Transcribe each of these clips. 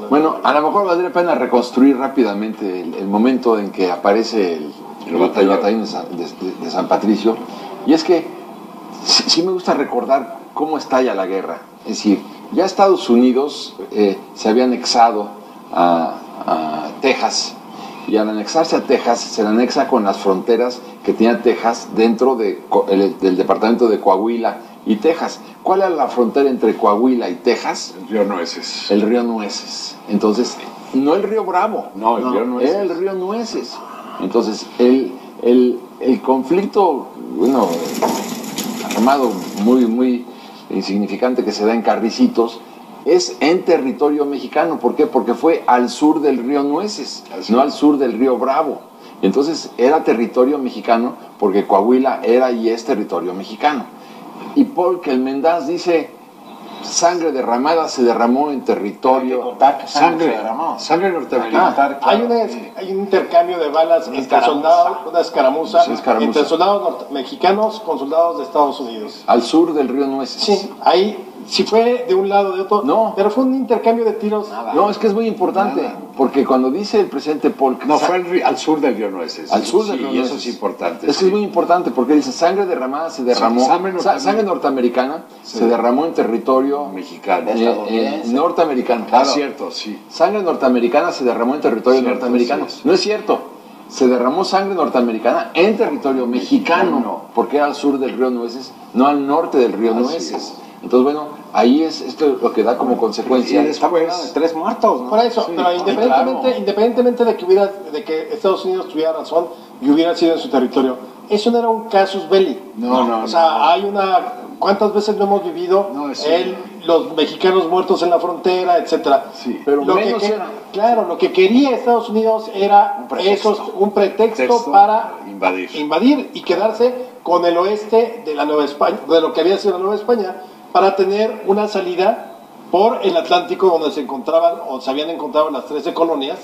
Bueno, a lo mejor valdría pena reconstruir rápidamente el momento en que aparece el batallón de San Patricio. Y es que sí me gusta recordar cómo estalla la guerra. Es decir, ya Estados Unidos se había anexado a Texas. Y al anexarse a Texas, se le anexa con las fronteras que tenía Texas dentro del departamento de Coahuila y Texas. ¿Cuál era la frontera entre Coahuila y Texas? El río Nueces. El río Nueces. Entonces, no el río Bravo. No, el río Nueces. Era el río Nueces. Entonces, el conflicto, bueno, armado muy insignificante que se da en Carricitos, es en territorio mexicano. ¿Por qué? Porque fue al sur del río Nueces, no al sur del río Bravo. Entonces era territorio mexicano porque Coahuila era y es territorio mexicano. Y porque el Mendaz dice, sangre derramada se derramó en territorio... Sangre norteamericana. Hay un intercambio de balas entre soldados, una escaramuza entre soldados mexicanos con soldados de Estados Unidos. Al sur del río Nueces. Sí, ahí... Si fue de un lado o de otro, no, pero fue un intercambio de tiros. No, es que es muy importante, porque cuando dice el presidente Polk... No, fue al sur del río Nueces. Al sur del río Nueces. Y eso es importante. Es que es muy importante, porque dice, sangre derramada se derramó... Sangre norteamericana se derramó en territorio... mexicano. Norteamericano. Claro. Es cierto, sí. Sangre norteamericana se derramó en territorio norteamericano. Sí. No es cierto. Se derramó sangre norteamericana en territorio mexicano, porque era al sur del río Nueces, no al norte del río Nueces. Entonces, bueno, ahí es esto lo que da como consecuencia. Sí, está bueno, de 3 muertos, ¿no? Por eso, sí, pero independientemente de que Estados Unidos tuviera razón y hubiera sido en su territorio, eso no era un casus belli. No. O sea, hay una... ¿Cuántas veces lo hemos vivido? Los mexicanos muertos en la frontera, etcétera. Sí, pero lo que quería Estados Unidos era un pretexto para invadir y quedarse con el oeste de la Nueva España, de lo que había sido la Nueva España, para tener una salida por el Atlántico donde se habían encontrado las 13 colonias,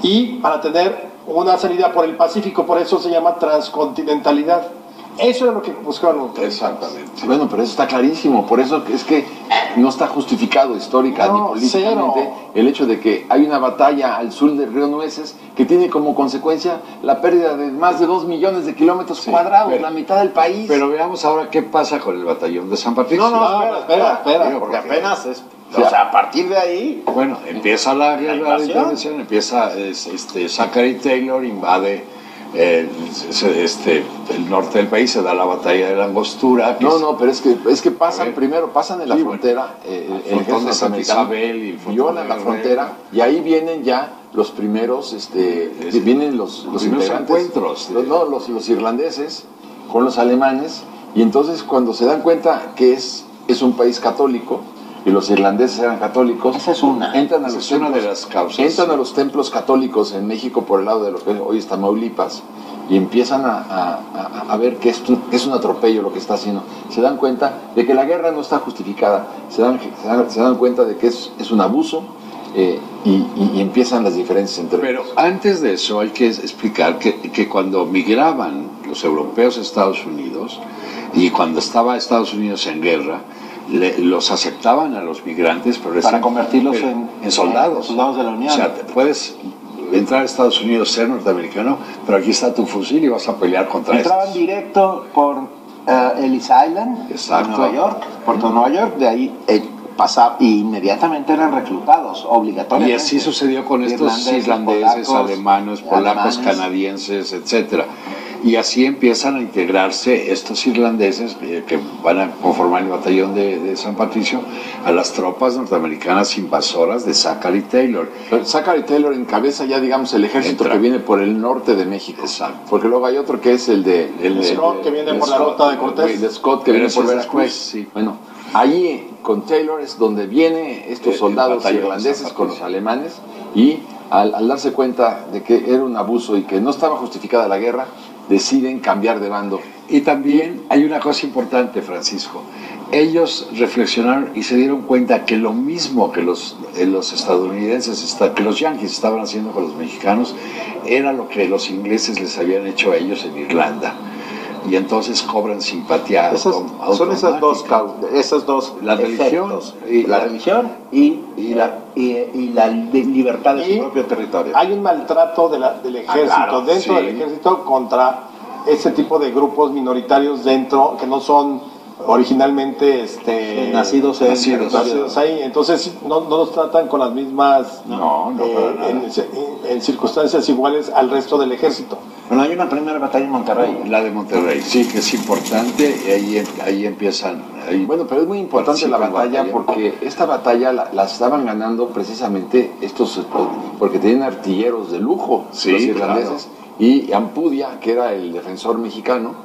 y para tener una salida por el Pacífico. Por eso se llama transcontinentalidad. Eso era lo que buscaban los mexicanos. Exactamente. Bueno, pero eso está clarísimo. Por eso es que no está justificado histórica ni políticamente el hecho de que hay una batalla al sur del río Nueces que tiene como consecuencia la pérdida de más de 2 millones de kilómetros cuadrados, la mitad del país. Pero veamos ahora qué pasa con el batallón de San Patricio. Espera, porque apenas es... O sea, a partir de ahí... Bueno, empieza la guerra de intervención, empieza Zachary Taylor invade el norte del país, se da la batalla de la Angostura. Pero es que pasan en la frontera, el ejército norteamericano, violan la frontera, y ahí vienen ya los primeros, vienen los encuentros. Los irlandeses con los alemanes, y entonces cuando se dan cuenta que es un país católico, y los irlandeses eran católicos, entran a los templos católicos en México por el lado de lo que hoy es Tamaulipas, y empiezan a ver que es un atropello lo que está haciendo. Se dan cuenta de que la guerra no está justificada, se dan cuenta de que es un abuso, y empiezan las diferencias entre ellos. Pero antes de eso hay que explicar que cuando migraban los europeos a Estados Unidos, y cuando estaba Estados Unidos en guerra, los aceptaban a los migrantes para convertirlos en soldados de la Unión. O sea, puedes entrar a Estados Unidos, ser norteamericano, pero aquí está tu fusil y vas a pelear contra ellos. Entraban directo por Ellis Island, Puerto Nueva York, de ahí pasaban y inmediatamente eran reclutados obligatoriamente. Y así sucedió con estos irlandeses, alemanes, polacos, canadienses, etcétera. Y así empiezan a integrarse estos irlandeses que van a conformar el batallón de San Patricio a las tropas norteamericanas invasoras de Zachary Taylor. Pero Zachary Taylor encabeza ya, digamos, el ejército que viene por el norte de México. Exacto. Porque luego hay otro que es el de Scott, que viene por la ruta de Cortés. El Scott, que viene por Veracruz. Sí. Bueno, ahí con Taylor es donde vienen estos soldados irlandeses con los alemanes, y al darse cuenta de que era un abuso y que no estaba justificada la guerra, deciden cambiar de bando. Y también hay una cosa importante, Francisco. ellos reflexionaron y se dieron cuenta que lo mismo que los estadounidenses, que los yanquis estaban haciendo con los mexicanos, era lo que los ingleses les habían hecho a ellos en Irlanda. Y entonces cobran simpatía. Son esas dos la religión y la libertad de su propio territorio. Hay un maltrato del ejército, dentro del ejército, contra ese tipo de grupos minoritarios dentro, que no son originalmente nacidos ahí, entonces no los tratan con las mismas en circunstancias iguales al resto del ejército. Bueno, hay una primera batalla en Monterrey. La de Monterrey, sí, que es importante, y ahí empiezan. Bueno, pero es muy importante la batalla, porque esta batalla la estaban ganando precisamente estos, porque tenían artilleros de lujo, los irlandeses, y Ampudia, que era el defensor mexicano.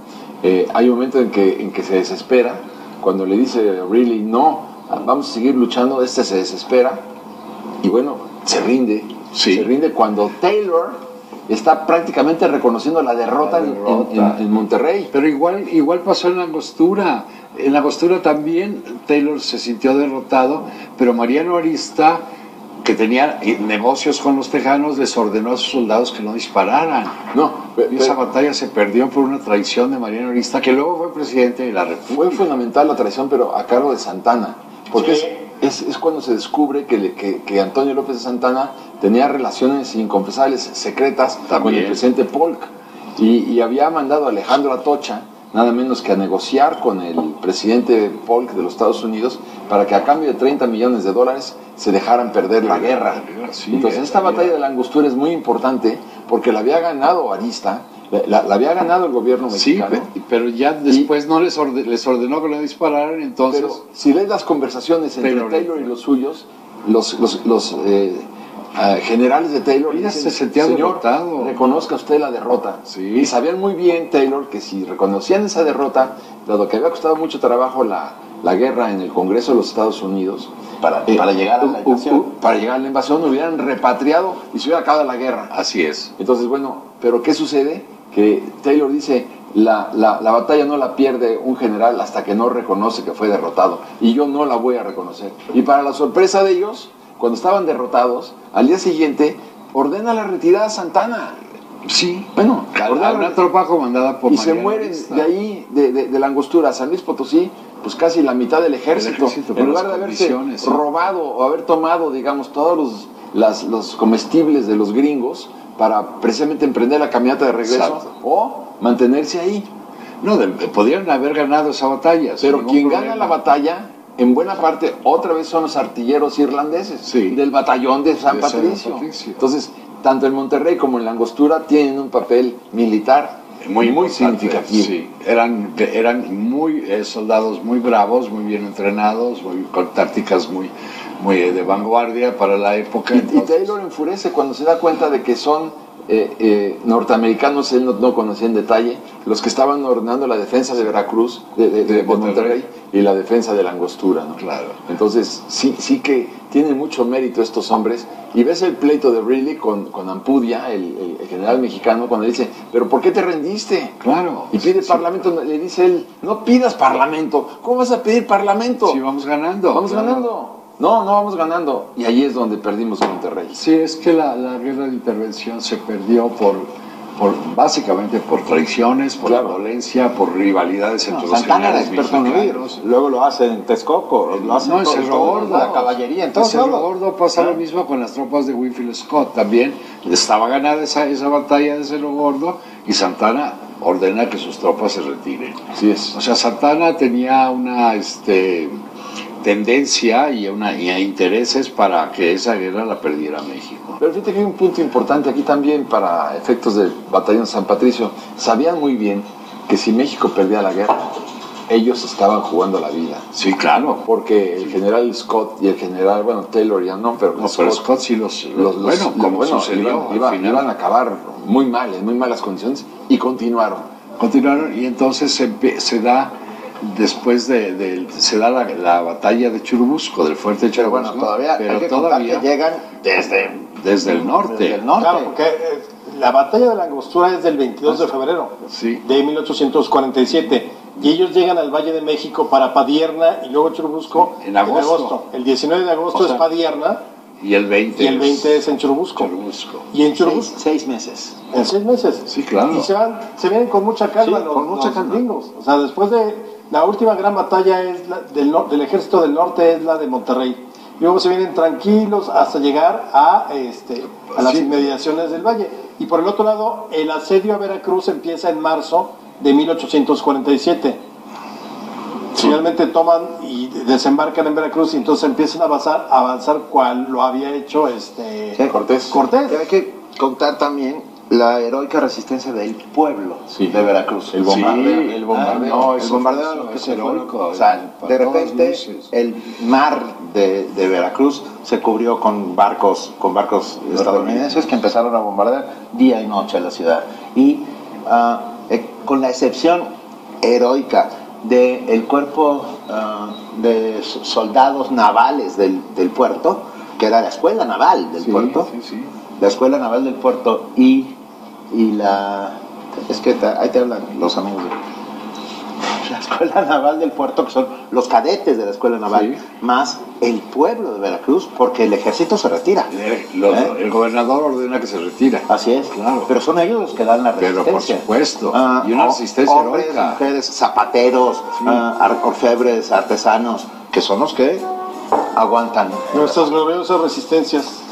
Hay un momento en que se desespera, cuando le dice Really, no, vamos a seguir luchando, se desespera, y bueno, se rinde cuando Taylor está prácticamente reconociendo la derrota. En Monterrey. Pero igual pasó en la Angostura. En la Angostura también Taylor se sintió derrotado, pero Mariano Arista, que tenía negocios con los tejanos, les ordenó a sus soldados que no dispararan. Y esa batalla se perdió por una traición de Mariano Arista, que luego fue presidente de la República. Fue fundamental la traición, pero a cargo de Santana, porque es cuando se descubre que Antonio López de Santana tenía relaciones inconfesables, secretas, con el presidente Polk, y había mandado a Alejandro Atocha, nada menos que a negociar con el presidente Polk de los Estados Unidos, para que a cambio de $30 millones se dejaran perder la guerra. Entonces esta batalla de la Angostura es muy importante, porque la había ganado Arista, la había ganado el gobierno mexicano. Sí, pero ya después no les ordenó que no dispararan, entonces... Pero si lees las conversaciones entre Taylor y los suyos, los generales de Taylor dicen, se sentía señor, derrotado, reconozca usted la derrota. Y sabían muy bien Taylor que si reconocían esa derrota, dado que había costado mucho trabajo la guerra en el Congreso de los Estados Unidos, para llegar a la invasión, hubieran repatriado y se hubiera acabado la guerra. Así es. Entonces, bueno, pero ¿qué sucede? Que Taylor dice, la batalla no la pierde un general hasta que no reconoce que fue derrotado, y yo no la voy a reconocer. Y para la sorpresa de ellos, cuando estaban derrotados, al día siguiente ordena la retirada a Santana. Sí, bueno, una tropa comandada por y se mueren de ahí, de la Angostura a San Luis Potosí, pues casi la mitad del ejército, en lugar de haberse robado o haber tomado, digamos, todos los comestibles de los gringos para precisamente emprender la caminata de regreso o mantenerse ahí. Podrían haber ganado esa batalla. Pero quien gana la batalla, en buena parte, otra vez son los artilleros irlandeses del batallón de San Patricio. Entonces, tanto en Monterrey como en la Angostura tienen un papel militar muy significativo. Sí. Eran soldados muy bravos, muy bien entrenados, con tácticas muy de vanguardia para la época. Y Taylor enfurece cuando se da cuenta de que son norteamericanos, él no conocía en detalle, los que estaban ordenando la defensa de Veracruz, de Monterrey, y la defensa de la Angostura, ¿no? Claro. Entonces sí que tienen mucho mérito estos hombres, y ves el pleito de Greeley con Ampudia, el general mexicano, cuando le dice, ¿pero por qué te rendiste? Claro. Y pide parlamento, le dice él, no pidas parlamento, ¿cómo vas a pedir parlamento? Sí, vamos ganando. No vamos ganando. Y ahí es donde perdimos Monterrey. Sí, es que la guerra de intervención se perdió básicamente por traiciones, por violencia, por rivalidades entre los generales mexicanos. Luego lo hacen en Texcoco, lo hacen en Cerro Gordo, la caballería. En Cerro Gordo pasa lo mismo con las tropas de Winfield Scott. También estaba ganada esa batalla de Cerro Gordo, y Santana ordena que sus tropas se retiren. Así es. O sea, Santana tenía una tendencia y intereses para que esa guerra la perdiera México. Pero fíjate que hay un punto importante aquí también para efectos del batallón San Patricio. Sabían muy bien que si México perdía la guerra, ellos estaban jugando la vida. Sí, claro. Porque el general Scott y el general, Taylor ya no, pero Scott sí iban a acabar muy mal, en muy malas condiciones, y continuaron, y entonces se da después se da la batalla de Churubusco, del fuerte de Churubusco. Pero todavía llegan desde el norte. Claro, porque la batalla de la Angostura es del 22 de febrero de 1847. y ellos llegan al Valle de México para Padierna y luego Churubusco en agosto. El 19 de agosto es Padierna. Y el 20 es en Churubusco. Y en Churubusco. 6 meses. En 6 meses. Sí, claro. Y se vienen con mucha calma los gringos. O sea, después de la última gran batalla del ejército del norte es la de Monterrey. Y luego se vienen tranquilos hasta llegar a las inmediaciones del valle. Y por el otro lado, el asedio a Veracruz empieza en marzo de 1847. Finalmente toman y desembarcan en Veracruz y entonces empiezan a avanzar cual lo había hecho Cortés. Hay que contar también la heroica resistencia del pueblo de Veracruz. El bombardeo. El bombardeo es heroico. O sea, de repente el mar de Veracruz se cubrió con barcos estadounidenses que empezaron a bombardear día y noche la ciudad. Y con la excepción heroica del cuerpo de soldados navales del puerto, que era la escuela naval del puerto, la escuela naval del puerto y es que ahí te hablan los amigos de la escuela naval del puerto, que son los cadetes de la escuela naval, más el pueblo de Veracruz, porque el ejército se retira. El gobernador ordena que se retira. Así es, claro. Pero son ellos los que dan la resistencia. Pero por supuesto. Y una resistencia hombres, heroica. Mujeres, zapateros, orfebres, artesanos, que son los que aguantan. Nuestras gloriosas resistencias.